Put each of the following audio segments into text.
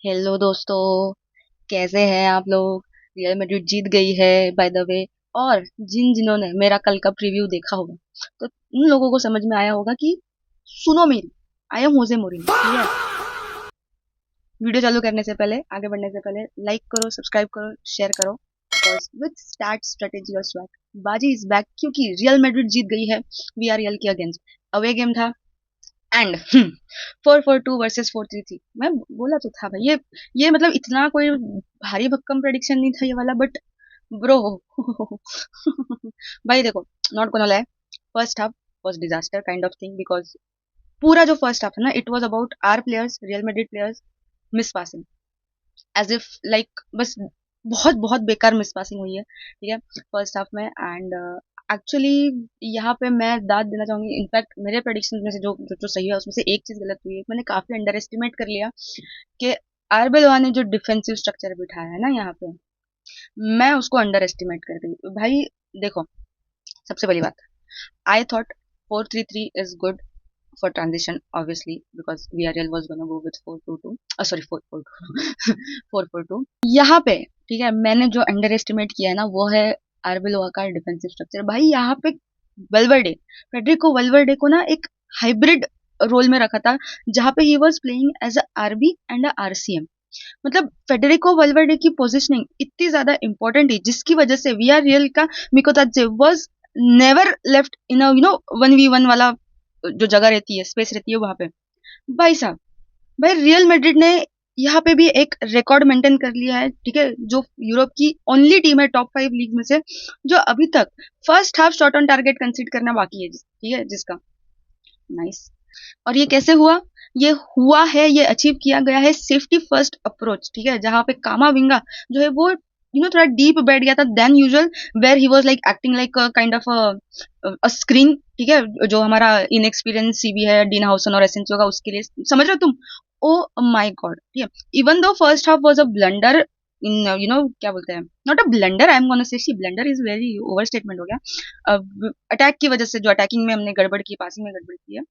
Hello दोस्तों, कैसे हैं आप लोग। रियल मैड्रिड जीत गई है बाय द वे। और जिन्होंने मेरा कल का प्रीव्यू देखा होगा तो उन लोगों को समझ में आया होगा कि सुनो मेरी, आई एम होजे मोरिन्हो, ठीक है। वीडियो चालू करने से पहले, आगे बढ़ने से पहले लाइक करो, सब्सक्राइब करो, शेयर करो, बिकॉज विद स्टार्ट स्ट्रेटेजी और स्वैग बाजी इज बैक, क्योंकि रियल मैड्रिड जीत गई है। वी आर रियल के अगेंस्ट। अवे गेम था एंड 4-4-2 वर्सेस 4-3-3। मैं बोला तो था भाई, ये मतलब इतना कोई भारी भक्कम प्रेडिक्शन नहीं था ये वाला, बट ब्रो भाई देखो, not gonna lie, first half was disaster kind of thing, because पूरा जो फर्स्ट हाफ है ना, it was about our players, Real Madrid players miss passing, as if like बस बहुत बहुत बेकार मिस पासिंग हुई है, ठीक है, फर्स्ट हाफ में। एंड एक्चुअली यहाँ पे मैं दाद देना चाहूंगी। इनफैक्ट मेरे प्रेडिक्शन में से जो सही है उसमें से एक चीज गलत हुई है। मैंने काफी अंडर एस्टिमेट कर लिया कि आरबेलोआ ने जो डिफेंसिव स्ट्रक्चर बिठाया है ना यहाँ पे, मैं उसको अंडर एस्टिमेट कर गई भाई। देखो, सबसे पहली बात, I thought 4-3-3 is good for transition, obviously, because VRL was gonna go with 4-2-2, sorry, 4-4-2 4-4-2। यहाँ पे ठीक है, मैंने जो अंडर एस्टिमेट किया है ना, वो है आर्बेलोआ का डिफेंसिव स्ट्रक्चर। भाई यहाँ पे वेल्वर्डे, फेडरिको वेल्वर्डे को ना एक हाइब्रिड रोल में रखा था, जहाँ पे ही was playing as a RB and a RCM. मतलब फेडरिको वेल्वर्डे की पोजीशनिंग इतनी ज्यादा इंपॉर्टेंट है, जिसकी वजह से वी आर रियल का Mikautadze was never left in a 1v1 वाला जो जगह रहती है, स्पेस रहती है वहां पे। भाई साहब, भाई रियल मैड्रिड ने यहाँ पे भी एक रिकॉर्ड मेंटेन कर लिया है, ठीक है, जो यूरोप की ओनली टीम है टॉप 5 लीग में से, जो अभी तक first half shot on target कंसीड करना बाकी है, ठीक है, जिसका नाइस। और ये कैसे हुआ? ये हुआ है, ये अचीव किया गया है सेफ्टी फर्स्ट अप्रोच, ठीक है, जहां पे कामाविंगा जो है वो थोड़ा डीप बैठ गया था then usual, where he was like acting like kind of a screen, ठीक है, जो हमारा इनएक्सपीरियंस सीबी है डीन हाउसन और एसेंसियो का, उसके लिए समझ रहे हो तुम। ओ माय गॉड, ठीक है। Even though first half was a blunder in क्या बोलते हैं, not a blunder, I am gonna say blunder is very overstatement हो गया। अटैक की वजह से, जो अटैकिंग में हमने गड़बड़ की, पासिंग में गड़बड़ की है,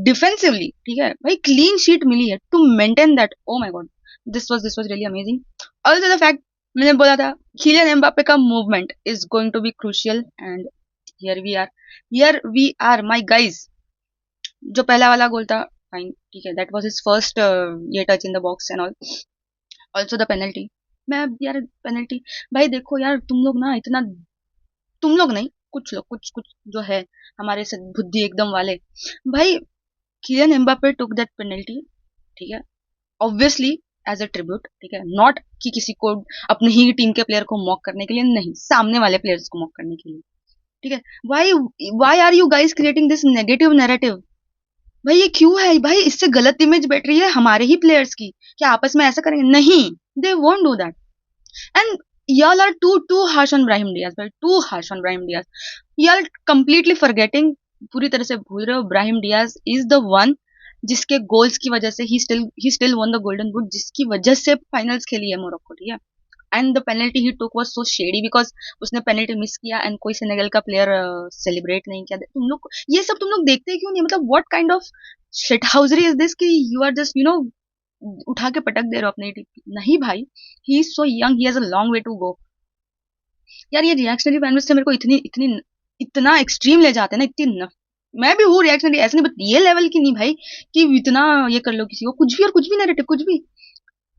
डिफेंसिवली, ठीक है भाई, क्लीन शीट मिली है to maintain that. Oh my god, this was really amazing. Also the fact, मैंने बोला था किलियन एम्बापे का movement is going to be crucial, and here we are my guys. जो पहला वाला गोल था, फाइन, ठीक है, दैट वाज हिज फर्स्ट ये touch in the box and all. Also the penalty, मैं यार पेनल्टी, भाई देखो यार, तुम लोग ना इतना, तुम लोग नहीं, कुछ लोग, कुछ कुछ जो है हमारे से बुद्धि एकदम वाले, भाई Kylian Mbappe took that penalty, ठीक है, ऑब्वियसली एज अ ट्रिब्यूट, ठीक है, नॉट कि किसी को अपनी ही टीम के प्लेयर को मॉक करने के लिए, नहीं, सामने वाले प्लेयर्स को मॉक करने के लिए, ठीक है। Why why are you guys creating this negative narrative? भाई ये क्यों है भाई? इससे गलत इमेज बैठ रही है हमारे ही प्लेयर्स की, क्या आपस में ऐसा करेंगे? नहीं, they won't do that. And y'all are too harsh on Brahim Diaz, भाई, too harsh on Brahim Diaz। y'all completely forgetting, पूरी तरह से भूल रहे हो, Brahim Diaz is the one जिसके गोल्स की वजह से ही still won the golden boot, जिसकी वजह से फाइनल्स खेली है मोरक्को, ठीक है। And the penalty he took was so shady, because उसने पेनल्टी मिस किया एंड कोई सेनेगल का प्लेयर सेलिब्रेट नहीं किया। तुम लोग ये सब तुम लोग देखते क्यों नहीं? मतलब what kind of shithousery is this, कि यू आर जस्ट उठा के पटक दे रहे हो अपनी टीम। नहीं भाई, he is so young, he has a long way to go. यार ये रिएक्शनरी फैन से मेरे को इतनी इतनी इतना एक्सट्रीम ले जाते हैं ना, मैं भी हूँ रिएक्शनरी, ऐसे नहीं, बट ये लेवल की नहीं भाई, कि इतना ये कर लो किसी को, कुछ भी और कुछ भी नैरेटिव, कुछ भी,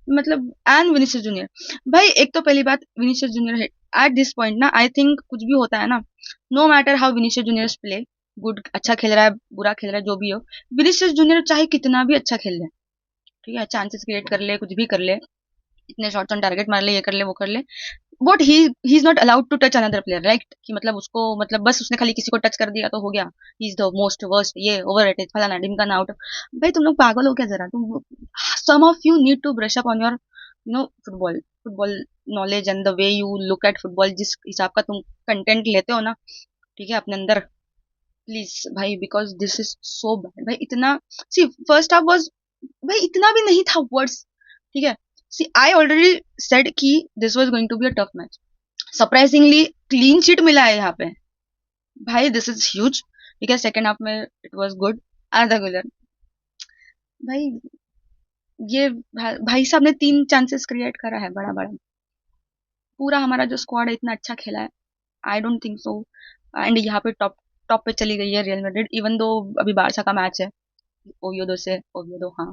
मतलब। एंड विनीसियस जूनियर, भाई एक तो पहली बात, Vinicius Junior at this point ना, आई थिंक कुछ भी होता है ना, no matter how Vinicius Junior play good, अच्छा खेल रहा है, बुरा खेल रहा है, जो भी हो, विनीसियस जूनियर चाहे कितना भी अच्छा खेल ले, ठीक है, चांसेस क्रिएट कर ले, कुछ भी कर ले, इतने शॉट्स ऑन टारगेट मार ले, ये कर ले, वो कर ले, but he is not allowed to touch another player, right? कि मतलब उसको, मतलब बस उसने खाली किसी को टच कर दिया तो हो गया, he is the most worst, ये ओवर रेटेड, फलाना ढिमकाना, आउट। भाई तुम लोग पागल हो क्या जरा? तुम, some of you need to brush up on your football football knowledge and the way you look at football, जिस हिसाब का तुम कंटेंट लेते हो ना, ठीक है, अपने अंदर, प्लीज भाई, because this is so bad भाई। इतना, सी फर्स्ट हाफ वाज, भाई इतना भी नहीं था वर्ड्स, ठीक है। सी आई ऑलरेडी सेड कि this was going to be a tough match, surprisingly clean sheet मिला है यहाँ पे, भाई दिस इज ह्यूज, ठीक है। सेकंड हाफ में इट वाज गुड, आधा गुलर, भाई ये भाई साहब ने 3 चांसेस क्रिएट करा है बड़ा बड़ा। पूरा हमारा जो स्क्वाड है इतना अच्छा खेला है। I don't think so. And यहाँ पे टॉप टॉप पे चली गई है रियल मैड्रिड, इवन दो अभी बारसा का मैच है ओवियोदो से। ओवियोदो, हाँ।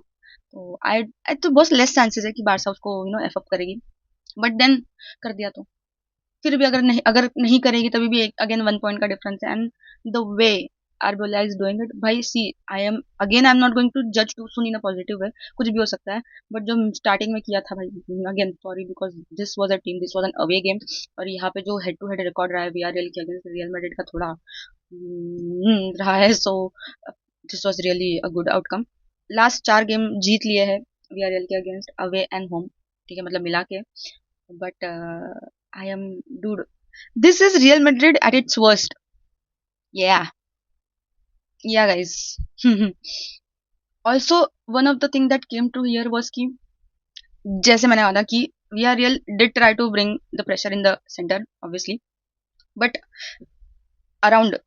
तो आई तो बहुत लेस चांसेस है कि बारसा उसको एफ अप करेगी। बट देन कर दिया तो फिर भी अगर नहीं करेगी तभी भी अगेन 1 पॉइंट का डिफरेंस है। And the way Arbeloa is doing it, भाई see I am not going to जज too soon in a positive way, कुछ भी हो सकता है। बट जो स्टार्टिंग में किया था भाई, again sorry because this was a team, this was an away game. और यहाँ पे जो हेड टू हेड रिकॉर्ड रहा है वीआरएल के अगेंस्ट रियल मैड्रिड का थोड़ा रहा है। So this was really a good outcome. Last 4 game जीत लिए हैं वीआरएल के अगेंस्ट, अवे एंड होम, ठीक है, मतलब मिला के। But I M dude, this is Real Madrid at its worst. Yeah, yeah, guys. Also, one of the thing that came to here was कि जैसे मैंने कहा कि VRL did try to bring the pressure in the center, obviously, but around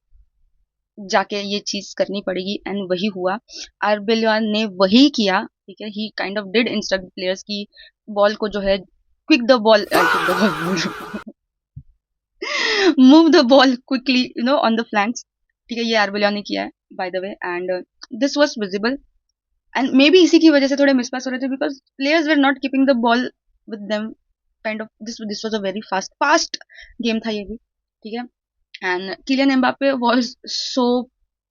जाके ये चीज करनी पड़ेगी एंड वही हुआ। आर्बेलियन ने वही किया, ठीक है। He kind of did instruct players की बॉल को जो है quick the ball move the ball quickly on the flanks, ठीक है। ये आर्बेलियन ने किया है by the way, and this was visible. And maybe इसी की वजह से थोड़े मिसपास हो रहे थे because players were not keeping the ball with them. Kind of this was a very fast game था ये भी, ठीक है। And Kylian Mbappe was so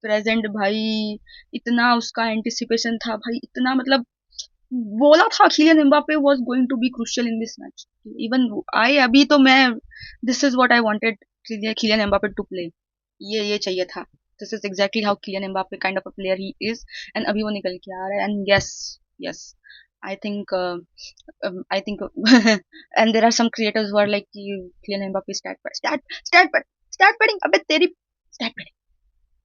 present भाई। इतना उसका एंटिसिपेशन था भाई, इतना मतलब बोला था Kylian Mbappe was going to be crucial in this match. Even I अभी तो मैं this is what I wanted Kylian Mbappe to play. ये चाहिए था। This is exactly how Kylian Mbappe kind of a player he is. And अभी वो निकल के आ रहा है। And yes, yes, I think I think and there are some creators who are like Kylian Mbappe stat padding अबे तेरी stat padding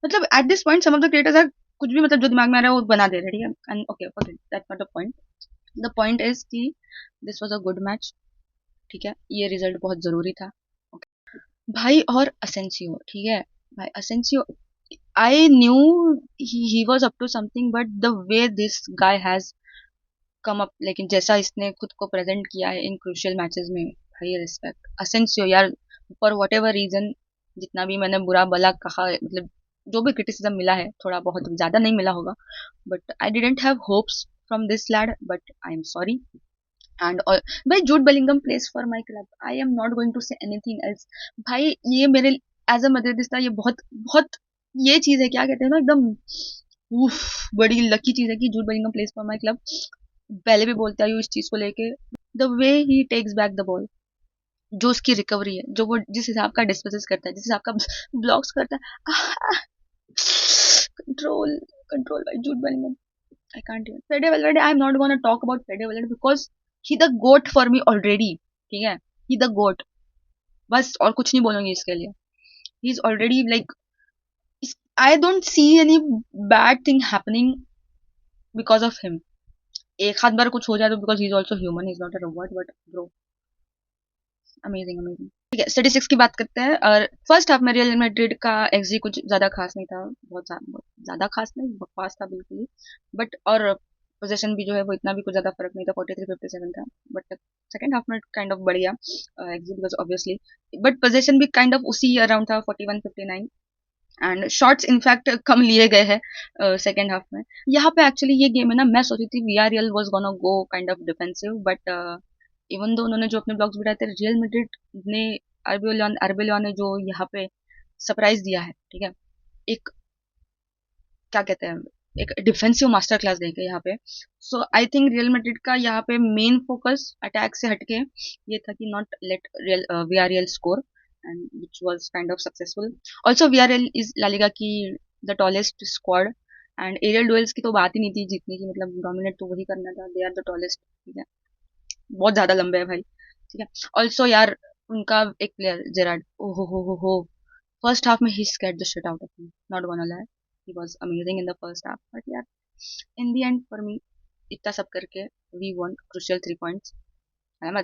मतलब at this point some of the creators are कुछ भी मतलब जो दिमाग में आ रहा है वो बना दे रहे हैं, ठीक है। And okay okay that's not the point. The point is कि this was a good match, ठीक है। ये रिजल्ट बहुत जरूरी था, okay? भाई और असेंसियो, ठीक है। भाई Asensio, I knew he was up to something, but the way this guy has come up, लेकिन जैसा इसने खुद को प्रेजेंट किया है इन क्रूशियल मैचेस में, भाई रिस्पेक्ट असेंसियो यार। फॉर वट एवर रीजन, जितना भी मैंने बुरा भला कहा, मतलब जो भी क्रिटिसिज्म मिला है, थोड़ा बहुत ज्यादा नहीं मिला होगा, but I didn't have hopes from this lad, but I am sorry. And भाई Jude Bellingham plays for my club, I am not going to say anything else. भाई ये मेरे एज अ मदरदिस्ता ये बहुत बहुत ये चीज है, क्या कहते हैं ना, एकदम उफ, बड़ी लकी चीज है कि Jude Bellingham plays for my club. पहले भी बोलते आई हूँ इस चीज को लेके। The way he takes back the ball, जो उसकी रिकवरी है, जो वो जिस हिसाब का डिस्पसेस करता है, जिस हिसाब का ब्लॉक्स करता है, control control by Jude Bellingham. I can't even Fede Valverde, I am not gonna talk about Fede Valverde because he the GOAT for me already, ठीक है। ही द गोट, बस और कुछ नहीं बोलूंगी इसके लिए। He is already like, I don't see any bad thing happening because of him. एक हाथ बार कुछ हो जाए तो because he is also human, is not a robot, but bro amazing amazing. ठीक है, स्टेटिस्टिक्स की बात करते हैं। और फर्स्ट हाफ में रियल मैड्रिड का एक्सजी कुछ ज्यादा खास नहीं था, बहुत ज्यादा खास नहीं, बकवास था बिल्कुल ही। बट और पोजीशन भी जो है वो इतना भी कुछ ज्यादा फर्क नहीं था, 43-57 था। बट सेकंड हाफ में काइंड ऑफ बढ़ गया XD because obviously, but position भी काइंड ऑफ उसी अराउंड था, 41-59। एंड शॉट्स इनफैक्ट कम लिए गए हैं सेकेंड हाफ में। यहाँ पे एक्चुअली ये गेम है ना, मैं सोची थी VRL was gonna go kind of defensive, but even though उन्होंने जो अपने ब्लॉक्स बिठाए थे, रियल मैड्रिड ने आर्बेलियन ने जो यहाँ पे सरप्राइज दिया है, ठीक है। एक क्या कहते हैं, एक डिफेंसिव मास्टर क्लास देखे यहाँ पे। सो आई थिंक रियल मैड्रिड का यहाँ पे मेन फोकस अटैक से हटके ये था कि not let Real Villarreal score, and which was kind of successful. Also Villarreal is La Liga की the tallest squad, and aerial duels की तो बात ही नहीं थी जीतने की, मतलब डोमिनेट तो वही करना था, दे आर द टॉलेस्ट, ठीक है। बहुत ज्यादा लंबे है भाई, ठीक है। ऑल्सो यार उनका एक player Gerard, who first half में ही scared the shit out of me, not gonna lie. He was amazing in the first half, but यार in the end for me इतना सब करके वी वन क्रूशियल 3 पॉइंट्स, है ना,